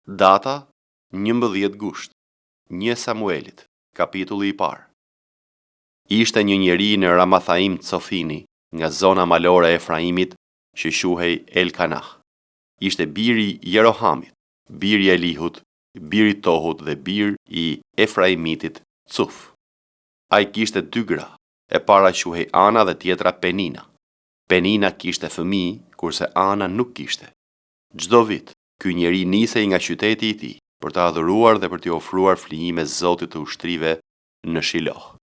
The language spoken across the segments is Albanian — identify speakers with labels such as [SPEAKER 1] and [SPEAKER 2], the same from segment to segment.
[SPEAKER 1] Data 11 gusht, 1 Samuelit, kapitulli i parë. Ishte një njeri në Ramathaim Cofini, nga zona malore e Efraimit, që quhej Elkanah. Ishte biri Jerohamit, biri Elihut, biri Tohut dhe bir i Efraimitit Cuf. Ai kishte 2 gra, e para quhej Ana dhe tjetra Penina. Penina kishte fëmijë, kurse Ana nuk kishte. Çdo vit, ky njeri nisej nga qyteti i tij për të adhuruar dhe për t'i ofruar flijime Zotit të ushtrive në Shiloh,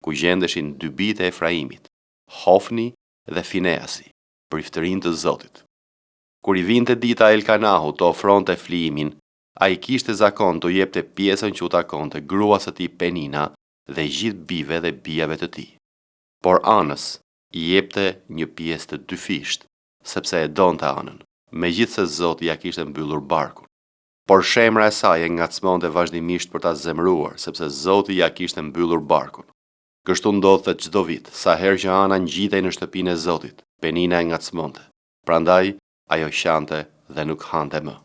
[SPEAKER 1] ku gjendeshin 2 bijtë e Efraimit, Hofni dhe Fineasi, për iftërinë të Zotit. Kur i vinte dita Elkanahut të ofronte flijimin, ai kishte zakon të jepte pjesën që u takonte gruas së tij Penina dhe gjithë bijve dhe bijave të tij. Por Anës i jepte një pjesë të 2 fisht, sepse e donte Anën, megjithse Zoti ja kishte mbyllur barkun. Por shemra e saj e ngacmonte vazhdimisht për ta zemëruar, sepse Zoti ja kishte mbyllur barkun. Kështu ndodhte çdo vit, sa herë që Ana ngjitej në shtëpinë e Zotit, Penina e ngacmonte. Prandaj ajo qante dhe nuk hante më.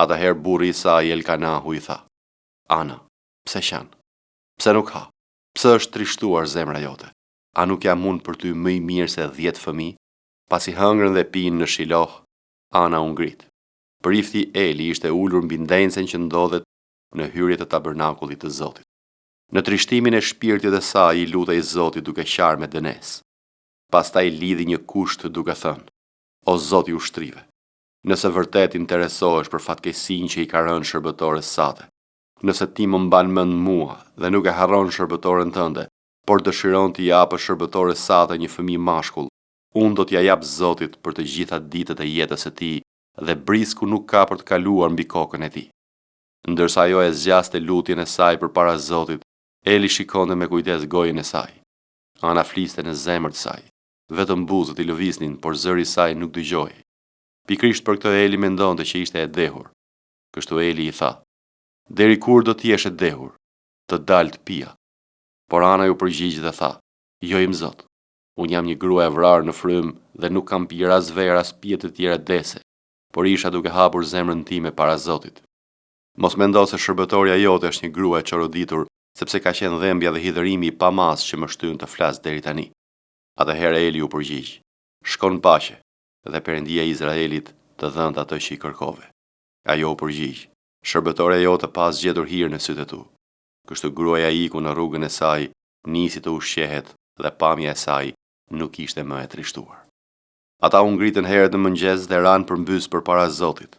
[SPEAKER 1] Atëherë burri i saj Elkanahu i tha: Ana, pse qan? Pse nuk ha? Pse është trishtuar zemra jote? A nuk jam unë për ty më i mirë se 10 fëmijë? Pasi hëngrën dhe pinë në Shiloh, Ana u ngrit. Prifti Eli ishte ulur mbi ndencën që ndodhet në hyrje të tabernakullit të Zotit. Në trishtimin e shpirtit të saj i lutej Zotit duke qarë me dënes. Pastaj lidhi një kusht duke thënë: O Zoti i ushtrive, nëse vërtet interesohesh për fatkeqësinë që i ka rënë shërbëtores sate, nëse ti më mban mend mua dhe nuk e harron shërbëtoren tënde, por dëshiron t'i japësh shërbëtores sate një fëmijë mashkull, unë do t'ja jap Zotit për të gjitha ditët e jetës së tij dhe brisku nuk ka për të kaluar mbi kokën e tij. Ndërsa ajo e zgjaste lutjen e saj përpara Zotit, Eli shikonte me kujdes gojën e saj. Ana fliste në zemër të saj, vetëm buzët i lëviznin, por zëri i saj nuk dëgjoi. Pikrisht për këtë Eli mendonte që ishte e dehur. Kështu Eli i tha: Deri kur do të jesh e dehur? Të dal të pija. Por Ana ju përgjigj dhe tha: Jo im Zot, unë jam një grua e vrarë në frym dhe nuk kam pirë as verë as pije të tjera dese, por isha duke hapur zemrën time para Zotit. Mos mendo se shërbëtorja jote është një grua e çoroditur, sepse ka qenë dhembja dhe hidhërimi i pamas që më shtyn të flas deri tani. Atëherë Eli u përgjigj: Shkon paqe, dhe Perëndia e Izraelit të dhënë atë që i kërkove. Ajo u përgjigj: Shërbëtorja jote pas gjetur hir në sytë e tu. Kështu gruaja iku në rrugën e saj, nisi të ushqehet dhe pamja e saj nuk ishte më e trishtuar. Ata u ngritën herët në mëngjes dhe ranë përmbys përpara Zotit.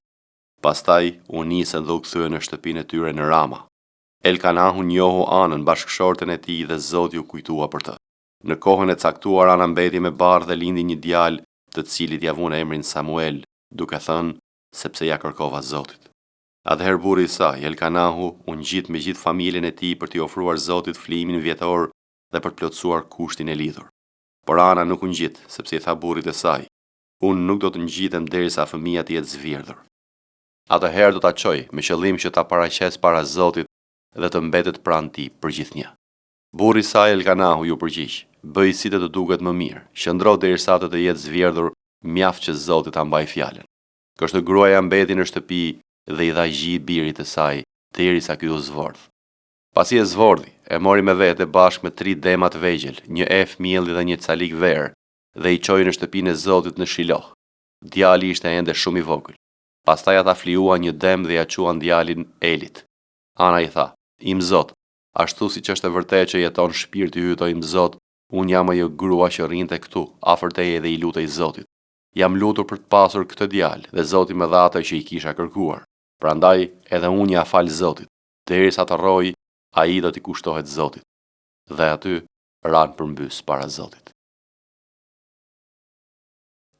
[SPEAKER 1] Pastaj u nisën dhe u kthyen në shtëpinë e tyre në Rama. Elkanahu njohu Anën, bashkëshorten e tij, dhe Zoti u kujtua për të. Në kohën e caktuar Ana mbeti me barë dhe lindi një djalë, të cilit ia vune emrin Samuel, duke thënë: sepse ja kërkova Zotit. Atëherë burri i saj, Elkanahu, u ngjit me gjithë familjen e tij për t'i ofruar Zotit flijimin vjetor dhe për të plotësuar kushtin e lidhur. Por Ana nuk u ngjit, sepse i tha burrit të saj: Unë nuk do të ngjitem derisa fëmia të jetë zvirdhur. Atëherë do ta çoj me qëllim që ta paraqes para Zotit dhe të mbetet pranë tij përgjithënia. Burri i saj Elkanahu ju përgjigj: Bëj si të duket më mirë, qëndro derisa të jetë zvirdhur, mjaft që Zoti ta mbaj fjalën. Kështu gruaja mbeti në shtëpi dhe i dha gjë birit të saj derisa ky u zvordh. Pasi e zvordhi, e mori me vete bashkë me 3 dema të vegjël, një ef mielli dhe një calik verë, dhe i çoi në shtëpinë e Zotit në Shiloh. Djali ishte ende shumë i vogël. Pastaj ata fliuan një dem dhe ja quan djalin Elit. Ana i tha: Im Zot, ashtu siç është e vërtetë që jeton shpirti yt, o im Zot, unë jam ajo grua që rrinte këtu, afër teje dhe i lutej Zotit. Jam lutur për të pasur këtë djalë dhe Zoti më dha atë që i kisha kërkuar. Prandaj edhe unë ja fal Zotit, derisa të rroj, ai do t'i kushtohet Zotit. Dhe aty ranë përmbys para Zotit.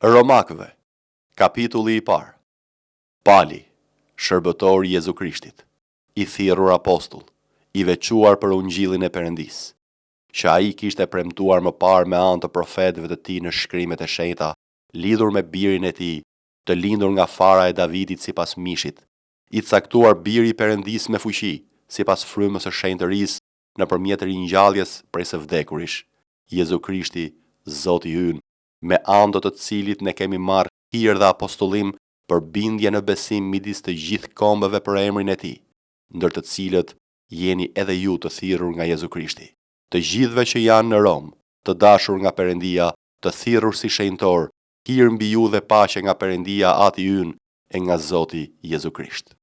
[SPEAKER 1] Romakëve, kapitulli i parë. Pali, shërbëtor i Jezu Krishtit, i thirrur apostull, i veçuar për ungjillin e Perëndisë, që ai kishte premtuar më parë me anë të profetëve të tij në shkrimet e shenjta, lidhur me birin e tij, të lindur nga fara e Davidit sipas mishit, i caktuar biri i Perëndisë me fuqi, sipas frymës së shenjtërisë, nëpërmjet ringjalljes prej së vdekurish, Jezu Krishti, Zoti ynë, me anë të cilit ne kemi marrë hir dhe apostullim për bindje në besim midis të gjithë kombëve për emrin e tij, ndër të cilët jeni edhe ju të thirrur nga Jezu Krishti. Të gjithëve që janë në Rom, të dashur nga Perëndia, të thirrur si shenjtor, hir mbi ju dhe paqe nga Perëndia Ati ynë e nga Zoti Jezu Krisht.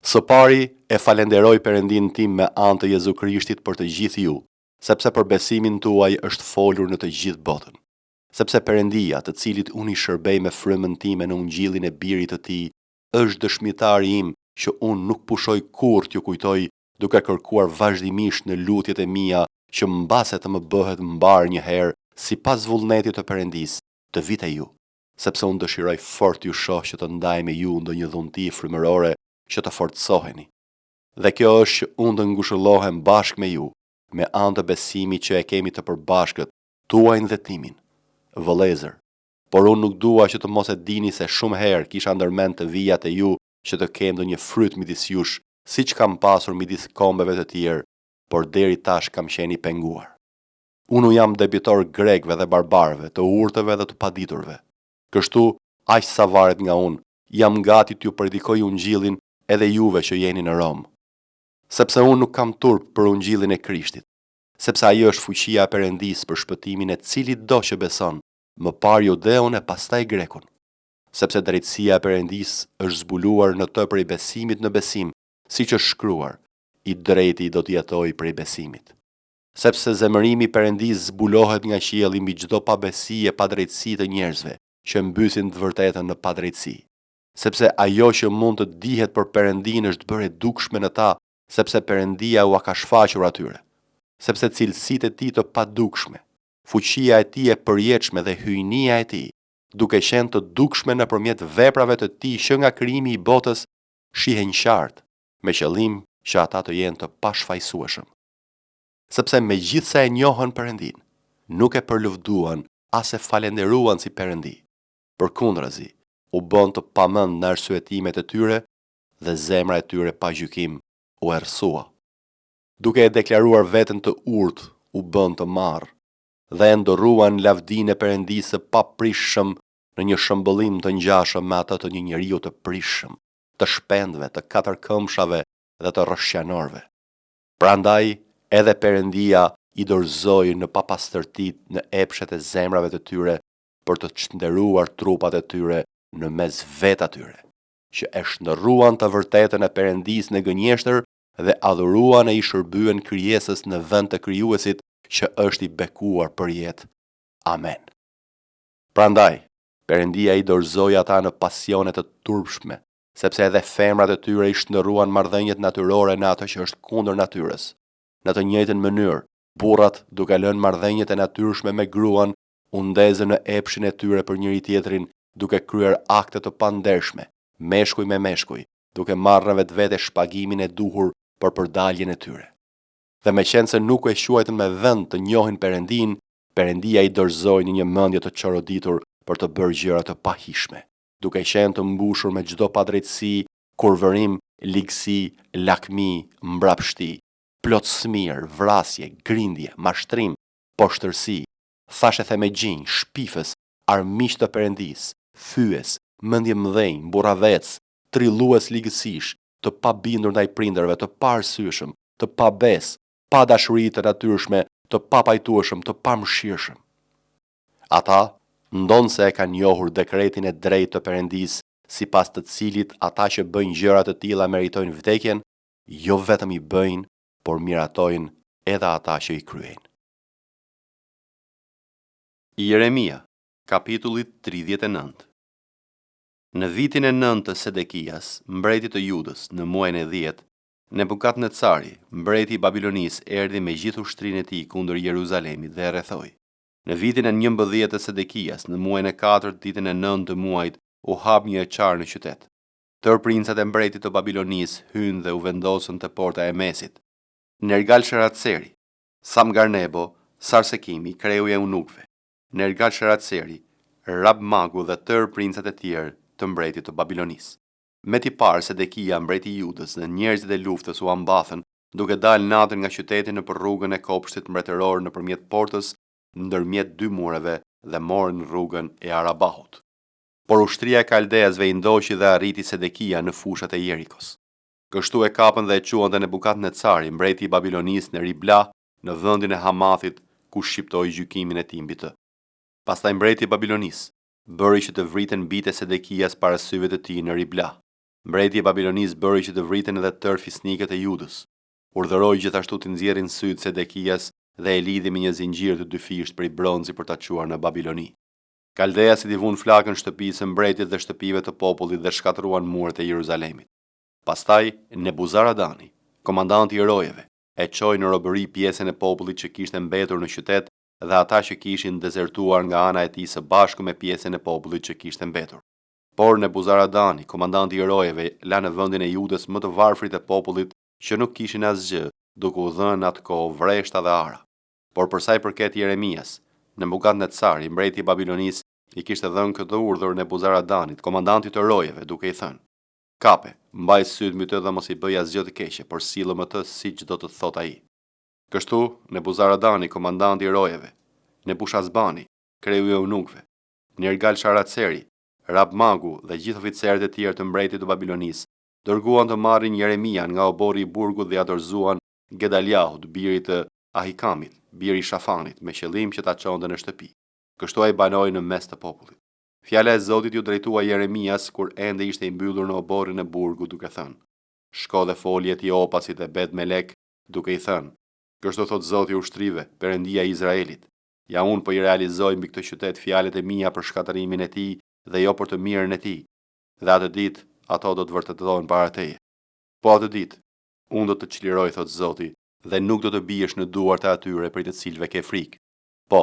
[SPEAKER 1] Së pari e falenderoj Perëndin tim me anë të Jezu Krishtit për të gjithë ju, sepse për besimin tuaj është folur në të gjithë botën. Sepse Perëndia, të cilit unë i shërbej me frymën time në ungjillin e birit të tij, është dëshmitari im që unë nuk pushoj kurrë t'ju kujtoj, duke kërkuar vazhdimisht në lutjet e mia që mbase të më bëhet mbar një herë sipas vullnetit të Perëndis, të vi te ju, sepse unë dëshiroj fort ju shoh që të ndaj me ju ndonjë dhunti frymërore që të forcoheni. Dhe kjo është që unë të ngushëllohem bashkë me ju, me anë të besimit që e kemi të përbashkët, tuajin dhe timin. Vëllezër, por unë nuk dua që të mos e dini se shumë herë kisha ndërmend të vija te ju që të kem ndonjë fryt midis jush, siç kam pasur midis kombeve të tjerë, por deri tash kam qenë i penguar. Unë jam debitor grekëve dhe barbarëve, të urtëve dhe të paditurve. Kështu, aq sa varet nga unë, jam gati t'ju predikoj ungjillin edhe juve që jeni në Rom. Sepse unë nuk kam turp për ungjillin e Krishtit, sepse ajo është fuqia e Perëndis për shpëtimin e cilit do që beson, më parë judeun e pastaj grekun. Sepse drejtësia e Perëndis është zbuluar në të prej besimit në besim, siç është shkruar, i drejti do të jetojë prej besimit. Sepse zemërimi i Perëndis zbulohet nga qielli mbi çdo pabesi e padrejtësi të njerëzve, që mbysin të vërtetën në padrejtësi. Sepse ajo që mund të dihet për Perëndin është bërë e dukshme në ta, sepse Perëndia u ka shfaqur atyre. Sepse cilësitë e tij të padukshme, fuqia e tij e përjetshme dhe hyjnia e tij, duke qenë të dukshme nëpërmjet veprave të tij që nga krijimi i botës shihen qartë, me qëllim që ata të jenë të pashfaqësueshëm. Sepse megjithse e njohën Perëndin, nuk e përlëvduan as e falenderuan si Perëndi. Përkundrazi, u bën të pamend në arsyetimet e tyre dhe zemra e tyre pa gjykim u errësua. Duke e deklaruar veten të urtë, u bën të marr dhe e ndorruan lavdinë e Perëndisë së paprishëm në një shëmbëllim të ngjashëm me atë të një njeriu të prishëm, të shpendëve, të katërkëmshave dhe të rrëshqanorëve. Prandaj, edhe Perëndia i dorëzoi në papastërtitë në epshet e zemrave të tyre për të çndëruar trupat e tyre në mes vet atyre, që e shndërruan të vërtetën e Perëndisë në gënjeshtër dhe adhuruan e i shërbyen krijesës në vend të krijuesit që është i bekuar për jetë. Amen. Prandaj, Perëndia i dorëzoi ata në pasione të turpshme, sepse edhe femrat e tyre i shndërruan marrëdhëniet natyrore në ato që është kundër natyrës. Në të njëjtën mënyrë, burrat, duke lënë marrëdhëniet e natyrshme me gruan, u ndezën në epshin e tyre për njëri tjetrin, duke kryer akte të pandershme, meshkuj me meshkuj, duke marrë në vetvete shpagimin e duhur për përdaljen e tyre. Dhe meqense nuk e quajtën me vend të njohin Perëndin, Perëndia i dorëzoi në një mendje të çoroditur për të bërë gjëra të pahishme, duke qenë të mbushur me çdo padrejtësi, kurvërim, ligësi, lakmi, mbrapshti, plot smir, vrasje, grindje, mashtrim, poshtërsi, thashe themegjinj, shpifës, armiq të Perëndis, fyes, mendje mdhenj, burravec, trillues ligësish, të pabindur ndaj prindërve, të paarsyeshëm, të pabes, pa dashuri të natyrshme, të papajtueshëm, të pamëshirshëm. Ata ndonse e kanë njohur dekretin e drejtë të Perëndis, sipas të cilit ata që bëjnë gjëra të tilla meritojnë vdekjen, jo vetëm i bëjnë, por miratojnë edhe ata që i kryejnë. Jeremia, kapitulli 39. Në vitin e 9 të Sedekias, mbreti të Judës, në muajin e 10, Nebukadnecari, mbreti i Babilonisë, erdhi me gjithë ushtrinë e tij kundër Jeruzalemit dhe e rrethoi. Në vitin e 11 të Sedekias, në muajin e 4, ditën e 9 të muajit, u hap një eçar në qytet. Tërë princat e mbretit të Babilonisë hynë dhe u vendosën te porta e mesit. Nergal-Sharatseri, Samgarnebo, Sarsekimi, kreu i eunukëve, Nergal-Sharatseri, Rab-Magu dhe tërë princat e tjerë të mbretit të Babilonisë. Me t'i parë Sedekia, mbreti i Judës dhe njerëzit e luftës u ambathën, duke dalë natën nga qyteti nëpër rrugën e kopshtit mbretëror nëpërmjet portës, ndërmjet dy mureve dhe morën rrugën e Arabahut. por ushtria e Kaldeasve i ndoqi dhe arriti Sedekia në fushat e Jerikos. Kështu e kapën dhe e quante Nebukadnecari, mbreti i Babilonisë në Ribla, në vendin e Hamathit, ku shqiptoi gjykimin e tij mbi të. Pastaj mbreti i Babilonisë bëri që të vriten bijtë e Sedekias para syve të tij në Ribla. Mbreti i Babilonisë bëri që të vriten edhe tërë fisnikët e Judës. Urdhëroi gjithashtu të nxjerrin syt Sedekias dhe e lidhi me një zinxhir të dyfisht prej bronzi për ta çuar në Babiloni. Kaldeasit i vun flakën shtëpisë së mbretit dhe shtëpive të popullit dhe shkatruan muret e Jeruzalemit. Pastaj Nebuzaradani, komandanti i rojeve, e çoi në robëri pjesën e popullit që kishte mbetur në qytet dhe ata që kishin dezertuar nga ana e tij së bashku me pjesën e popullit që kishte mbetur. Por Nebuzaradani, komandanti i rojeve, la në vendin e Judës më të varfrit e popullit që nuk kishin asgjë, duke u dhënë atë kohë vreshta dhe ara. Por për sa i përket Jeremias, Nebukadnecari, mbreti i Babilonisë, i kishte dhënë këtë urdhër Nebuzaradanit, komandantit të rojeve, duke i thënë: "Kape, mbaj syt mbi të dhe mos i bëj asgjë të keqe, por sillë më të siç do të thotë ai." Kështu Nebuzaradani, komandanti i rojeve, Nebushazbani, kreu i eunukëve, Nergal-Sharaceri, Rabmagu dhe gjithë oficerët e tjerë të mbretit të Babilonisë, dërguan të marrin Jeremian nga obori i burgut dhe ja dorëzuan Gedaliahut, birit të Ahikamit, biri i Shafanit, me qëllim që ta çonte në shtëpi. Kështu ai banoi në mes të popullit. Fjala e Zotit ju drejtua Jeremias kur ende ishte i mbyllur në oborrin e burgut, duke thënë: "Shko dhe folje Etiopasit dhe Bet-Melek, duke i thënë: Kështu thot Zoti i ushtrive, Perëndia e Izraelit, ja unë po i realizoj mbi këtë qytet fjalët e mia për shkatërimin e tij dhe jo për të mirën e tij. Dhe atë ditë ato do të vërtetohen para teje. Po atë ditë unë do të çliroj, thot Zoti, dhe nuk do të biesh në duart e atyre për të cilëve ke frikë. Po,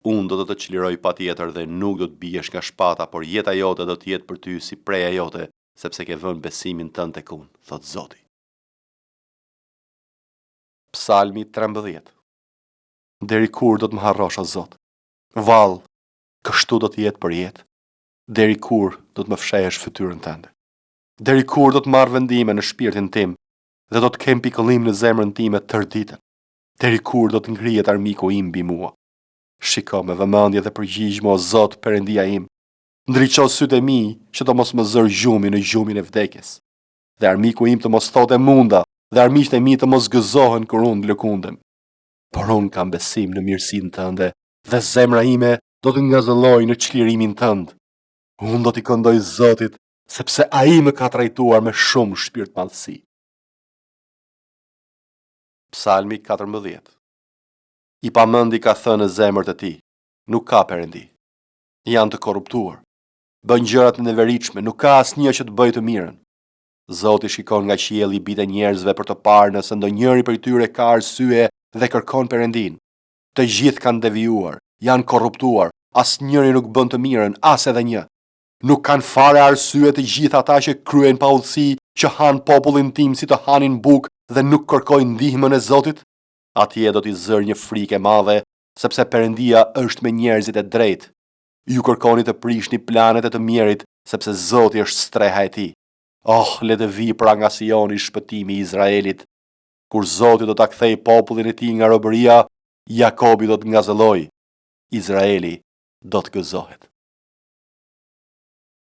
[SPEAKER 1] unë do të të çliroj patjetër dhe nuk do të biesh nga shpata, por jeta jote do të jetë për ty si preja jote, sepse ke vënë besimin tënd tek unë, thot Zoti." Psalmi 13. Deri kur do të më harrosh, o Zot? Vallë, kështu do të jetë për jetë. Deri kur do të më fshehesh fytyrën tënde? Deri kur do të marr vendime në shpirtin tim dhe do të kem pikëllim në zemrën time tërë ditën? Deri kur do të ngrihet armiku im mbi mua? Shiko me vëmendje dhe përgjigj-më, o Zot, Perëndia im. Ndriço sytë e mi që të mos më zër gjumi në gjumin e vdekjes. Dhe armiku im të mos thotë munda, dhe armiqtë e mi të mos gëzohen kur unë lëkundem. Por unë kam besim në mirësinë tënde dhe zemra ime do të ngazëllojë në çlirimin tënd. Unë do t'i këndoj Zotit, sepse ai më ka trajtuar me shumë shpirtmadhësi. Psalmi 14. I pamëndi ka thënë në zemër të tij: nuk ka Perëndi. Janë të korruptuar. Bën gjërat në neveritshme, nuk ka asnjë që të bëjë të mirën. Zoti shikon nga qielli bijtë e njerëzve për të parë nëse ndonjëri prej tyre ka arsye dhe kërkon Perëndin. Të gjithë kanë devijuar, janë korruptuar, asnjëri nuk bën të mirën, as edhe një. Nuk kanë fare arsye të gjithë ata që kryen pa udhësi, që han popullin tim si të hanin bukë dhe nuk kërkojnë ndihmën e Zotit. Atje do t'i zër një frikë e madhe, sepse Perëndia është me njerëzit e drejtë. Ju kërkoni të prishni planet e të mjerit, sepse Zoti është streha e tij. Oh, le të vi pra nga Sioni shpëtimi i Izraelit. Kur Zoti do ta kthejë popullin e tij nga robëria, Jakobi do të ngazëllojë, Izraeli do të gëzohet.